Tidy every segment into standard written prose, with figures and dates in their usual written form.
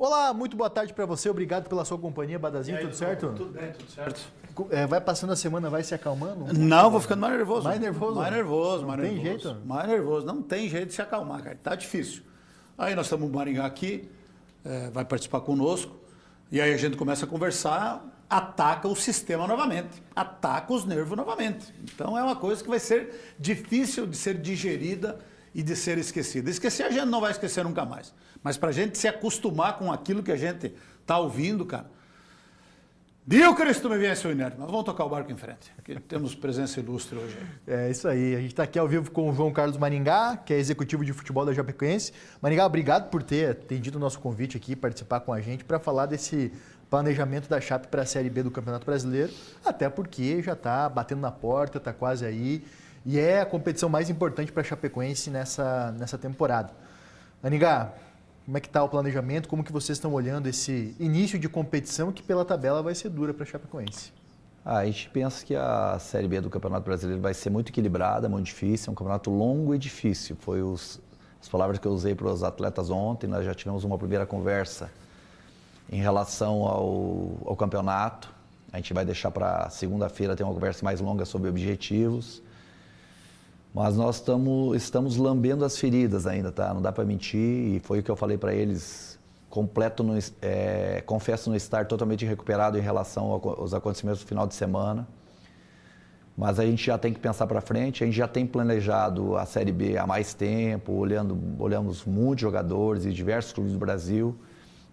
Olá, muito boa tarde para você, obrigado pela sua companhia, Badazinho, aí, tudo certo? Tudo bem, tudo certo. Vai passando a semana, vai se acalmando? Não, vou ficando mais nervoso. Mais nervoso? Mais nervoso, Não mais tem nervoso. jeito? Mais nervoso, não tem jeito de se acalmar, cara, tá difícil. Aí nós estamos no Maringá aqui, vai participar conosco, e aí a gente começa a conversar, ataca o sistema novamente, ataca os nervos novamente. Então é uma coisa que vai ser difícil de ser digerida e de ser esquecida. Esquecer a gente não vai esquecer nunca mais. Mas para a gente se acostumar com aquilo que a gente está ouvindo, cara. Dio Cristo me venha, seu inerte. Mas vamos tocar o barco em frente. Aqui temos presença ilustre hoje. É isso aí. A gente está aqui ao vivo com o João Carlos Maringá, que é executivo de futebol da Chapecoense. Maringá, obrigado por ter atendido o nosso convite aqui, participar com a gente, para falar desse planejamento da Chape para a Série B do Campeonato Brasileiro, até porque já está batendo na porta, está quase aí, e é a competição mais importante para a Chapecoense nessa temporada. Maringá, como é que está o planejamento? Como que vocês estão olhando esse início de competição que pela tabela vai ser dura para a Chapecoense? A gente pensa que a Série B do Campeonato Brasileiro vai ser muito equilibrada, muito difícil, é um campeonato longo e difícil. Foi as palavras que eu usei para os atletas ontem, nós já tivemos uma primeira conversa em relação ao campeonato. A gente vai deixar para segunda-feira ter uma conversa mais longa sobre objetivos. Mas nós estamos lambendo as feridas ainda, tá? Não dá para mentir, e foi o que eu falei para eles. Confesso não estar totalmente recuperado em relação aos acontecimentos do final de semana. Mas a gente já tem que pensar para frente, a gente já tem planejado a Série B há mais tempo, olhamos muitos jogadores e diversos clubes do Brasil,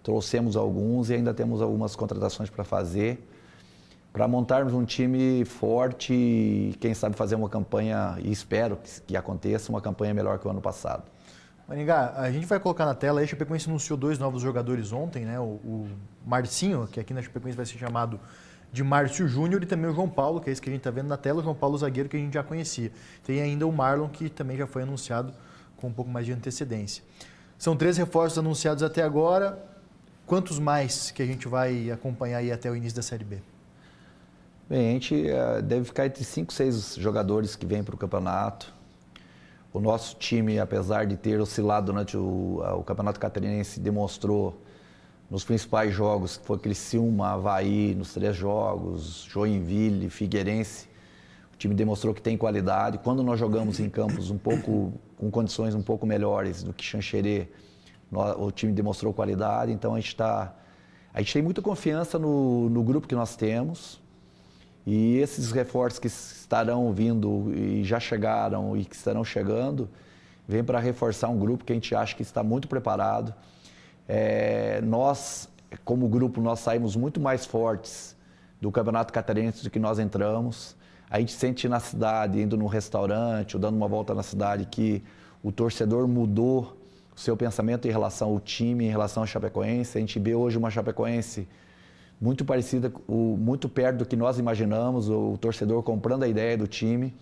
trouxemos alguns e ainda temos algumas contratações para fazer, para montarmos um time forte e, quem sabe, fazer uma campanha, e espero que aconteça, uma campanha melhor que o ano passado. Maringá, a gente vai colocar na tela, a Chapecoense anunciou 2 novos jogadores ontem, né? O Marcinho, que aqui na Chapecoense vai ser chamado de Márcio Júnior, e também o João Paulo, que é esse que a gente está vendo na tela, o João Paulo zagueiro, que a gente já conhecia. Tem ainda o Marlon, que também já foi anunciado com um pouco mais de antecedência. São 3 reforços anunciados até agora. Quantos mais que a gente vai acompanhar aí até o início da Série B? Bem, a gente deve ficar entre 5, 6 jogadores que vêm para o campeonato. O nosso time, apesar de ter oscilado durante o Campeonato Catarinense, demonstrou nos principais jogos, que foi Criciúma, Avaí, nos 3 jogos, Joinville, Figueirense. O time demonstrou que tem qualidade. Quando nós jogamos em campos com condições um pouco melhores do que Xanxerê, o time demonstrou qualidade. Então a gente tem muita confiança no grupo que nós temos. E esses reforços que estarão vindo e já chegaram e que estarão chegando, vêm para reforçar um grupo que a gente acha que está muito preparado. Nós, como grupo, nós saímos muito mais fortes do Campeonato Catarinense do que nós entramos. A gente sente na cidade, indo num restaurante ou dando uma volta na cidade, que o torcedor mudou o seu pensamento em relação ao time, em relação à Chapecoense. A gente vê hoje uma Chapecoense muito parecida, muito perto do que nós imaginamos, o torcedor comprando a ideia do time.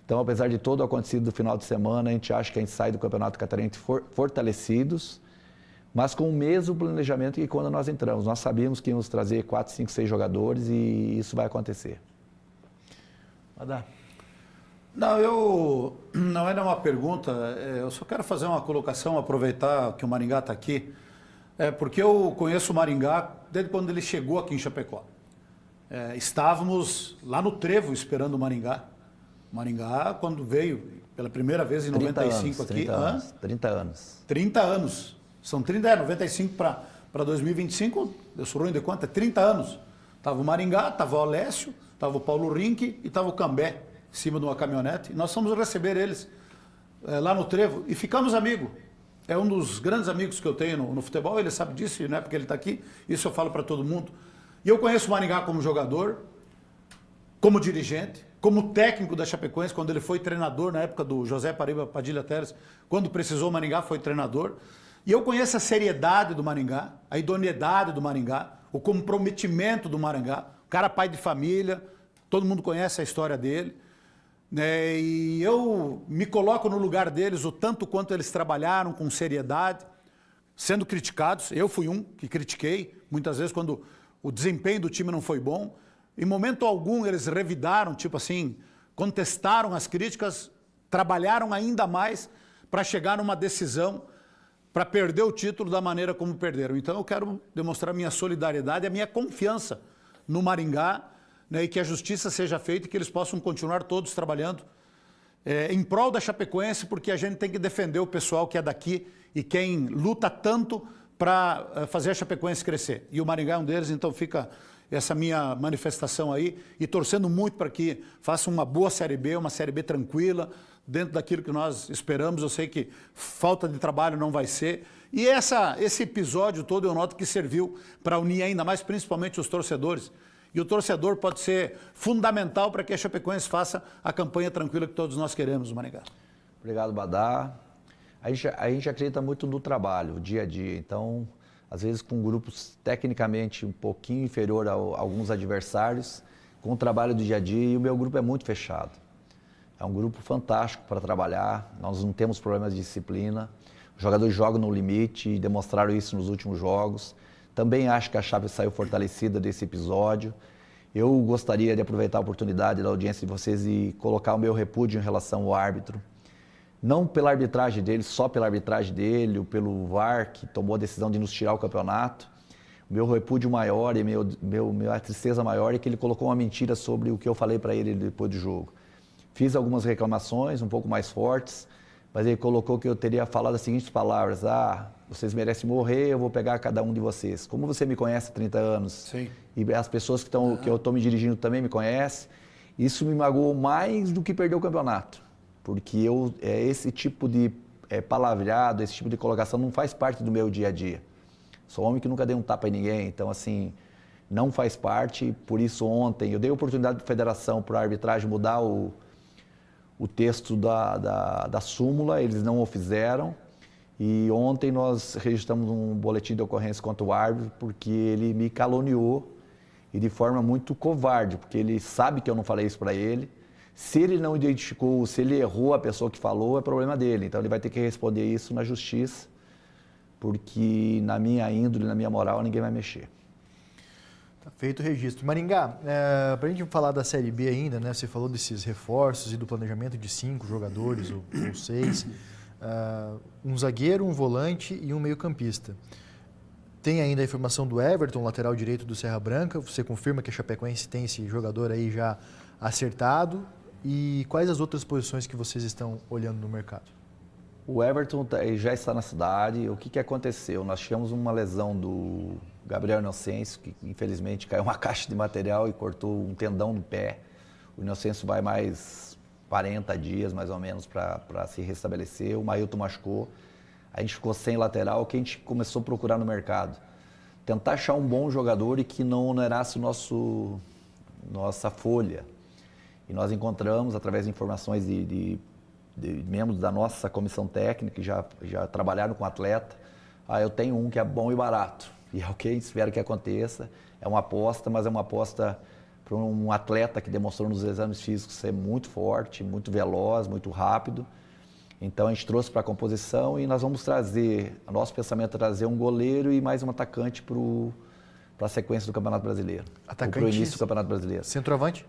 Então, apesar de todo o acontecido do final de semana, a gente acha que a gente sai do Campeonato Catarinense fortalecidos, mas com o mesmo planejamento que quando nós entramos. Nós sabíamos que íamos trazer 4, 5, 6 jogadores e isso vai acontecer. Adá. Não é uma pergunta, eu só quero fazer uma colocação, aproveitar que o Maringá está aqui. Porque eu conheço o Maringá desde quando ele chegou aqui em Chapecó. Estávamos lá no Trevo esperando o Maringá. O Maringá, quando veio pela primeira vez em 95 aqui. 30 anos. 30 anos. São 95 para 2025, eu sou ruim de conta, 30 anos. Estava o Maringá, estava o Alessio, estava o Paulo Rink e estava o Cambé em cima de uma caminhonete. E nós fomos receber eles lá no Trevo e ficamos amigos. É um dos grandes amigos que eu tenho no futebol, ele sabe disso, não é porque ele está aqui, isso eu falo para todo mundo. E eu conheço o Maringá como jogador, como dirigente, como técnico da Chapecoense, quando ele foi treinador na época do José Pariba Padilha Teres, quando precisou o Maringá foi treinador. E eu conheço a seriedade do Maringá, a idoneidade do Maringá, o comprometimento do Maringá, o cara pai de família, todo mundo conhece a história dele. E eu me coloco no lugar deles, o tanto quanto eles trabalharam com seriedade, sendo criticados. Eu fui um que critiquei, muitas vezes quando o desempenho do time não foi bom. Em momento algum eles revidaram, tipo assim, contestaram as críticas, trabalharam ainda mais para chegar numa decisão para perder o título da maneira como perderam. Então eu quero demonstrar minha solidariedade, a minha confiança no Maringá, né, e que a justiça seja feita e que eles possam continuar todos trabalhando em prol da Chapecoense, porque a gente tem que defender o pessoal que é daqui e quem luta tanto para fazer a Chapecoense crescer. E o Maringá é um deles, então fica essa minha manifestação aí e torcendo muito para que faça uma boa Série B, uma Série B tranquila, dentro daquilo que nós esperamos. Eu sei que falta de trabalho não vai ser. E esse episódio todo eu noto que serviu para unir ainda mais, principalmente os torcedores. E o torcedor pode ser fundamental para que a Chapecoense faça a campanha tranquila que todos nós queremos, Maringá. Obrigado, Badá. A gente acredita muito no trabalho, dia a dia. Então, às vezes com grupos tecnicamente um pouquinho inferior a alguns adversários, com o trabalho do dia a dia, e o meu grupo é muito fechado. É um grupo fantástico para trabalhar, nós não temos problemas de disciplina, os jogadores jogam no limite e demonstraram isso nos últimos jogos. Também acho que a Chape saiu fortalecida desse episódio. Eu gostaria de aproveitar a oportunidade da audiência de vocês e colocar o meu repúdio em relação ao árbitro. Não pela arbitragem dele, só pela arbitragem dele, ou pelo VAR, que tomou a decisão de nos tirar o campeonato. O meu repúdio maior e minha tristeza maior é que ele colocou uma mentira sobre o que eu falei para ele depois do jogo. Fiz algumas reclamações um pouco mais fortes, mas ele colocou que eu teria falado as seguintes palavras: vocês merecem morrer, eu vou pegar cada um de vocês. Como você me conhece há 30 anos, sim, e as pessoas que eu estou me dirigindo também me conhecem, isso me magoou mais do que perder o campeonato. Porque esse tipo de palavreado, esse tipo de colocação não faz parte do meu dia a dia. Sou homem que nunca dei um tapa em ninguém, então assim, não faz parte. Por isso ontem eu dei a oportunidade para a federação, para a arbitragem mudar o texto da súmula, eles não o fizeram. E ontem nós registramos um boletim de ocorrência contra o árbitro, porque ele me caluniou e de forma muito covarde, porque ele sabe que eu não falei isso para ele. Se ele não identificou, se ele errou a pessoa que falou, é problema dele. Então ele vai ter que responder isso na justiça, porque na minha índole, na minha moral, ninguém vai mexer. Tá feito o registro. Maringá, para a gente falar da Série B ainda, né? Você falou desses reforços e do planejamento de 5 jogadores ou 6. Um zagueiro, um volante e um meio-campista. Tem ainda a informação do Everton, lateral direito do Serra Branca. Você confirma que a Chapecoense tem esse jogador aí já acertado? E quais as outras posições que vocês estão olhando no mercado? O Everton já está na cidade. O que aconteceu? Nós tivemos uma lesão do Gabriel Inocêncio, que infelizmente caiu uma caixa de material e cortou um tendão no pé. O Inocêncio vai mais 40 dias, mais ou menos, para se restabelecer. O Mailton machucou. A gente ficou sem lateral, que a gente começou a procurar no mercado. Tentar achar um bom jogador e que não onerasse nossa folha. E nós encontramos, através de informações de membros da nossa comissão técnica, que já trabalharam com atleta. Eu tenho um que é bom e barato. E é o que espero que aconteça. É uma aposta, mas é uma aposta para um atleta que demonstrou nos exames físicos ser muito forte, muito veloz, muito rápido. Então a gente trouxe para a composição e nós vamos trazer, o nosso pensamento é trazer um goleiro e mais um atacante para a sequência do Campeonato Brasileiro. Atacante para o início do Campeonato Brasileiro. Centroavante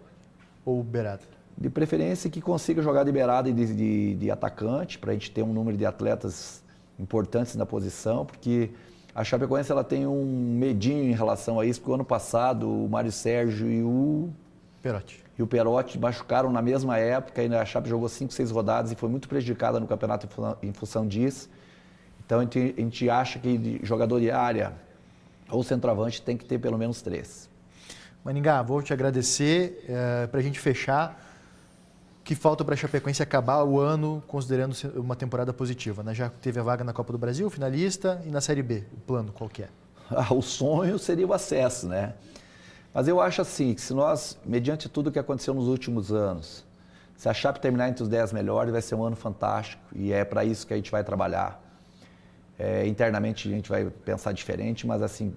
ou beirada? De preferência que consiga jogar de beirada e de atacante, para a gente ter um número de atletas importantes na posição, porque a Chapecoense ela tem um medinho em relação a isso, porque o ano passado o Mário Sérgio e o Perotti machucaram na mesma época, e a Chape jogou 5, 6 rodadas e foi muito prejudicada no campeonato em função disso. Então a gente acha que de jogador de área ou centroavante tem que ter pelo menos 3. Maringá, vou te agradecer. Para a gente fechar, o que falta para a Chapecoense acabar o ano considerando uma temporada positiva, né? Já teve a vaga na Copa do Brasil, finalista, e na Série B. O plano qual que é? O sonho seria o acesso, né? Mas eu acho assim, que se nós, mediante tudo o que aconteceu nos últimos anos, se a Chape terminar entre os 10 melhores, vai ser um ano fantástico, e é para isso que a gente vai trabalhar. Internamente a gente vai pensar diferente, mas assim,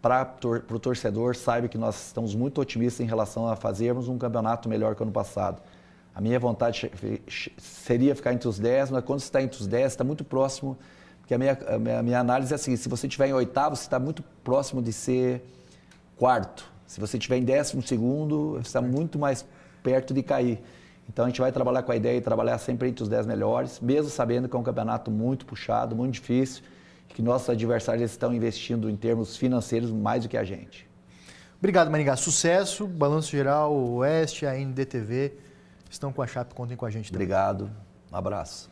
para o torcedor, saiba que nós estamos muito otimistas em relação a fazermos um campeonato melhor que o ano passado. A minha vontade seria ficar entre os 10, mas quando você está entre os 10, está muito próximo, porque a minha análise é assim, se você estiver em 8º, você está muito próximo de ser 4º. Se você estiver em 12º, você está muito mais perto de cair. Então a gente vai trabalhar com a ideia de trabalhar sempre entre os 10 melhores, mesmo sabendo que é um campeonato muito puxado, muito difícil. que nossos adversários estão investindo em termos financeiros mais do que a gente. Obrigado, Maringá. Sucesso. Balanço Geral, Oeste, a NDTV estão com a Chape. Contem com a gente também. Obrigado. Um abraço.